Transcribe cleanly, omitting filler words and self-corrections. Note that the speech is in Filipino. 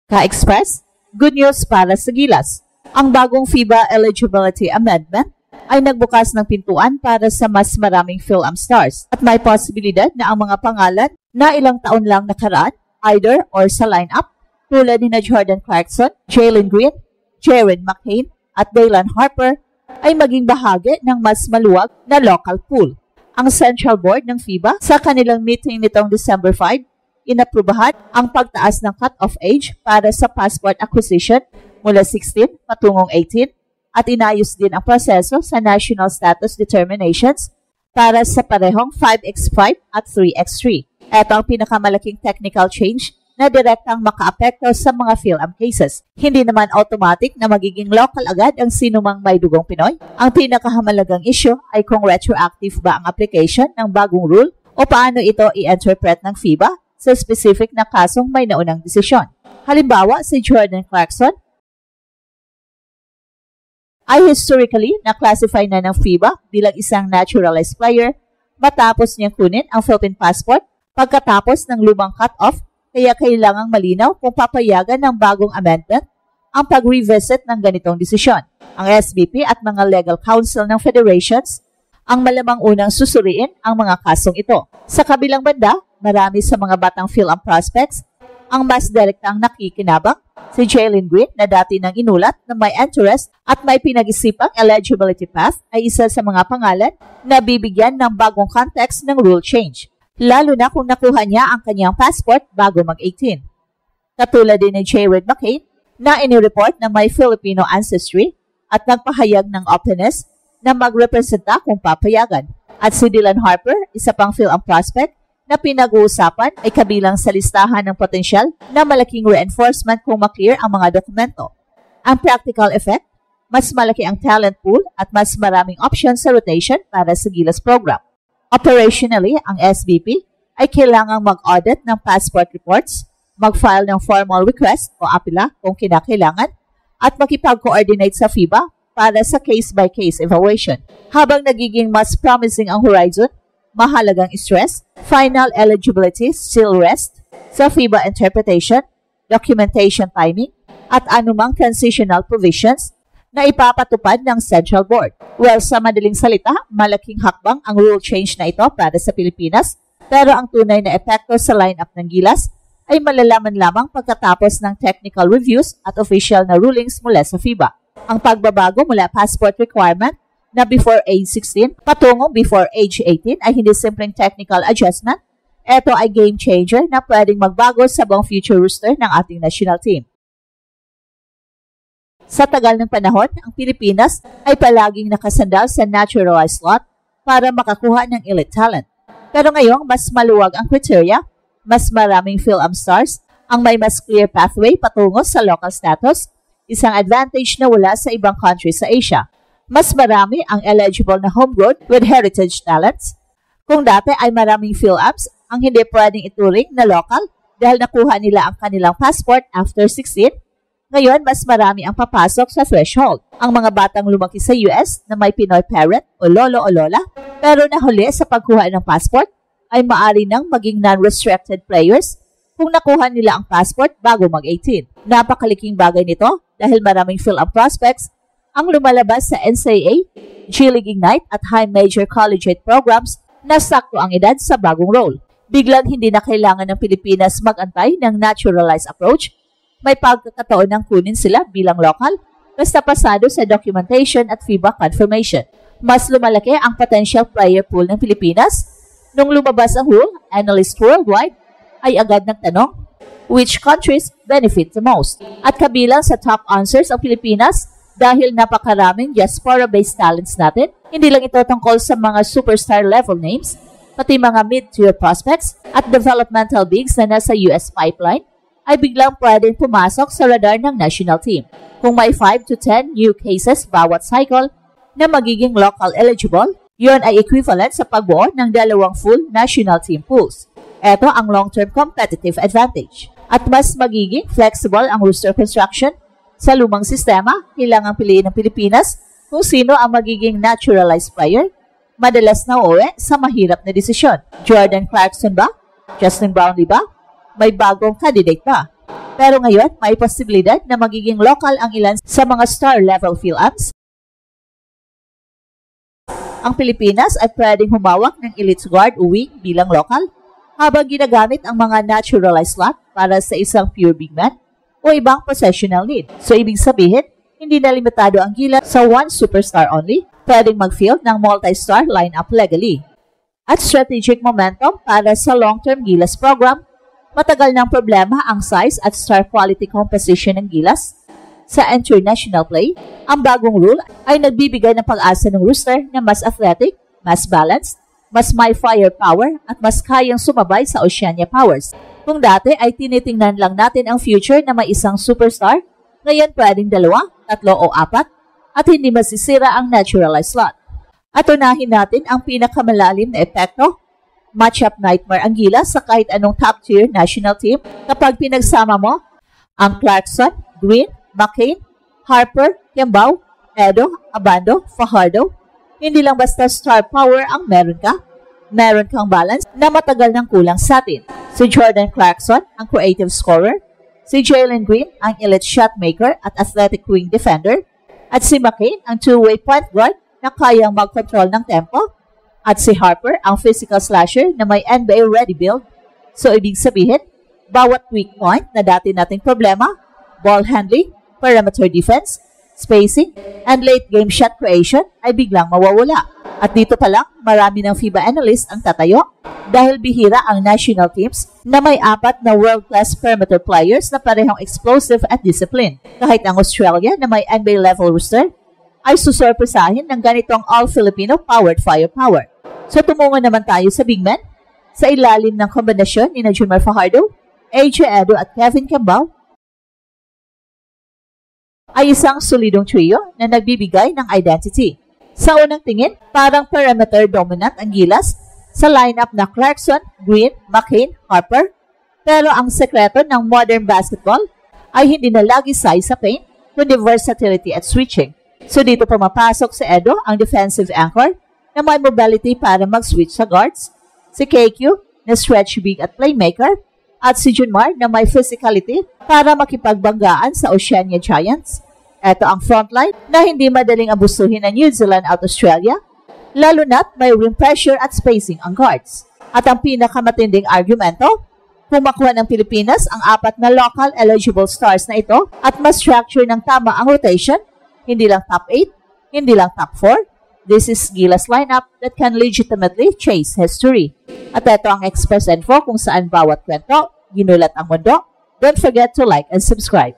Ka-Express, good news para sa Gilas. Ang bagong FIBA Eligibility Amendment ay nagbukas ng pintuan para sa mas maraming PhilAm stars at may posibilidad na ang mga pangalan na ilang taon lang nakaraan, either or sa lineup, tulad ni Jordan Clarkson, Jalen Green, Jaren McCain at Daylan Harper ay maging bahagi ng mas maluwag na local pool. Ang Central Board ng FIBA sa kanilang meeting nitong December 5, inaprubahan ang pagtaas ng cut-off age para sa passport acquisition mula 16 patungong 18 at inayos din ang proseso sa National Status Determinations para sa parehong 5x5 at 3x3. Ito ang pinakamalaking technical change na direktang makaapekto sa mga PhilAm cases. Hindi naman automatic na magiging local agad ang sinumang may dugong Pinoy. Ang pinakahamalagang issue ay kung retroactive ba ang application ng bagong rule o paano ito i-interpret ng FIBA sa specific na kasong may naunang desisyon. Halimbawa, si Jordan Clarkson ay historically na-classify na ng FIBA bilang isang naturalized player matapos niyang kunin ang Philippine passport pagkatapos ng lumang cut-off, kaya kailangang malinaw kung papayagan ng bagong amendment ang pag-revisit ng ganitong desisyon. Ang SBP at mga legal counsel ng federations ang malamang unang susuriin ang mga kasong ito. Sa kabilang banda, marami sa mga batang PhilAm prospects ang mas direktang nakikinabang. Si Jalen Green na dati nang inulat na may interest at may pinag-isipang eligibility path ay isa sa mga pangalan na bibigyan ng bagong context ng rule change, lalo na kung nakuha niya ang kanyang passport bago mag-18. Katulad din ni Jaren McCain na inireport na may Filipino ancestry at nagpahayag ng openness na magrepresenta kung papayagan. At si Daylan Harper, isa pang PhilAm prospect na pinag-uusapan ay kabilang sa listahan ng potensyal na malaking reinforcement kung maklear ang mga dokumento. Ang practical effect, mas malaki ang talent pool at mas maraming options sa rotation para sa Gilas program. Operationally, ang SBP ay kailangang mag-audit ng passport reports, mag-file ng formal request o apela kung kinakailangan, at makipag-coordinate sa FIBA para sa case-by-case evaluation. Habang nagiging mas promising ang horizon, mahalagang stress, final eligibility still rest sa FIBA interpretation, documentation timing, at anumang transitional provisions na ipapatupad ng Central Board. Well, sa madaling salita, malaking hakbang ang rule change na ito para sa Pilipinas, pero ang tunay na epekto sa lineup ng Gilas ay malalaman lamang pagkatapos ng technical reviews at official na rulings mula sa FIBA. Ang pagbabago mula passport requirement na before age 16 patungong before age 18 ay hindi simpleng technical adjustment. Ito ay game changer na pwedeng magbago sa buong future roster ng ating national team. Sa tagal ng panahon, ang Pilipinas ay palaging nakasandal sa naturalized slot para makakuha ng elite talent. Pero ngayong mas maluwag ang criteria, mas maraming PhilAm stars ang may mas clear pathway patungo sa local status, isang advantage na wala sa ibang countries sa Asia. Mas marami ang eligible na homegrown with heritage talents. Kung dati ay maraming PhilAms ang hindi pwedeng ituring na local dahil nakuha nila ang kanilang passport after 16, ngayon mas marami ang papasok sa threshold. Ang mga batang lumaki sa US na may Pinoy parent o lolo o lola pero nahuli sa pagkuha ng passport ay maaari nang maging non-restricted players kung nakuha nila ang passport bago mag-18. Napakaliking bagay nito dahil maraming PhilAm prospects ang lumalabas sa NCAA, G-League Ignite at high major collegiate programs na sakto ang edad sa bagong role. Biglang hindi na kailangan ng Pilipinas mag-antay ng naturalized approach. May pagkakataon ng kunin sila bilang local basta pasado sa documentation at FIBA confirmation. Mas lumalaki ang potential player pool ng Pilipinas. Nung lumabas ang rule, analysts worldwide ay agad nagtanong, which countries benefit the most? At kabilang sa top answers ang Pilipinas dahil napakaraming diaspora-based talents natin. Hindi lang ito tungkol sa mga superstar level names, pati mga mid-tier prospects at developmental bigs na nasa US pipeline ay biglang pwedeng pumasok sa radar ng national team. Kung may 5 to 10 new cases bawat cycle na magiging local eligible, yon ay equivalent sa pagbuo ng 2 full national team pools. Ito ang long-term competitive advantage. At mas magiging flexible ang roster construction. Sa lumang sistema, kailangang piliin ng Pilipinas kung sino ang magiging naturalized player. Madalas na uwi sa mahirap na desisyon. Jordan Clarkson ba? Justin Brownlee ba? May bagong candidate ba? Pero ngayon, may posibilidad na magiging local ang ilan sa mga star-level fill-ups. Ang Pilipinas ay pwedeng humawak ng elite guard o wing bilang local, habang ginagamit ang mga naturalized slot para sa isang pure big man o ibang possessional need. So, ibig sabihin, hindi na limitado ang Gilas sa one superstar only, pwedeng mag-field ng multi-star lineup legally. At strategic momentum para sa long-term Gilas program, matagal ng problema ang size at star quality composition ng Gilas. Sa international play, ang bagong rule ay nagbibigay ng pag-asa ng rooster na mas athletic, mas balanced, mas may firepower at mas kayang sumabay sa Oceania Powers. Kung dati ay tinitingnan lang natin ang future na may isang superstar, ngayon pwedeng 2, 3 o 4 at hindi masisira ang naturalized slot. At unahin natin ang pinakamalalim na epekto. Matchup nightmare ang Gilas sa kahit anong top-tier national team kapag pinagsama mo ang Clarkson, Green, McCain, Harper, Kembao, Edo, Abando, Fajardo. Hindi lang basta star power ang meron ka. Meron kang balance na matagal nang kulang sa atin. Si Jordan Clarkson, ang creative scorer. Si Jalen Green, ang elite shot maker at athletic wing defender. At si McCain, ang two-way point guard na kayang mag-control ng tempo. At si Harper, ang physical slasher na may NBA ready build. So, ibig sabihin, bawat weak point na dati nating problema, ball handling, perimeter defense, spacing, and late game shot creation ay biglang mawawala. At dito pa lang, marami ng FIBA analyst ang tatayo dahil bihira ang national teams na may 4 na world-class perimeter players na parehong explosive at discipline. Kahit ang Australia na may NBA level rooster ay susurpresahin ng ganitong all-Filipino powered firepower. So tumungo naman tayo sa big men sa ilalim ng kombinasyon ni Jumar Fajardo, AJ Edo at Kevin Kembao ay isang solidong trio na nagbibigay ng identity. Sa unang tingin, parang perimeter dominant ang Gilas sa lineup na Clarkson, Green, McCain, Harper. Pero ang sekreto ng modern basketball ay hindi na lagi size sa paint, kundi versatility at switching. So dito pumapasok si Edo, ang defensive anchor, na may mobility para mag-switch sa guards, si KQ na stretch big at playmaker, at si Junmar na may physicality para makipagbanggaan sa Oceania Giants. Ito ang frontline na hindi madaling abusuhin ng New Zealand at Australia, lalo na't may rim pressure at spacing ang guards. At ang pinakamatinding argumento, kung makuha ng Pilipinas ang 4 na local eligible stars na ito at mas structure ng tama ang rotation, hindi lang top 8, hindi lang top 4, this is Gilas lineup that can legitimately chase history. At ito ang Express Info kung saan bawat kwento, ginulat ang mundo. Don't forget to like and subscribe.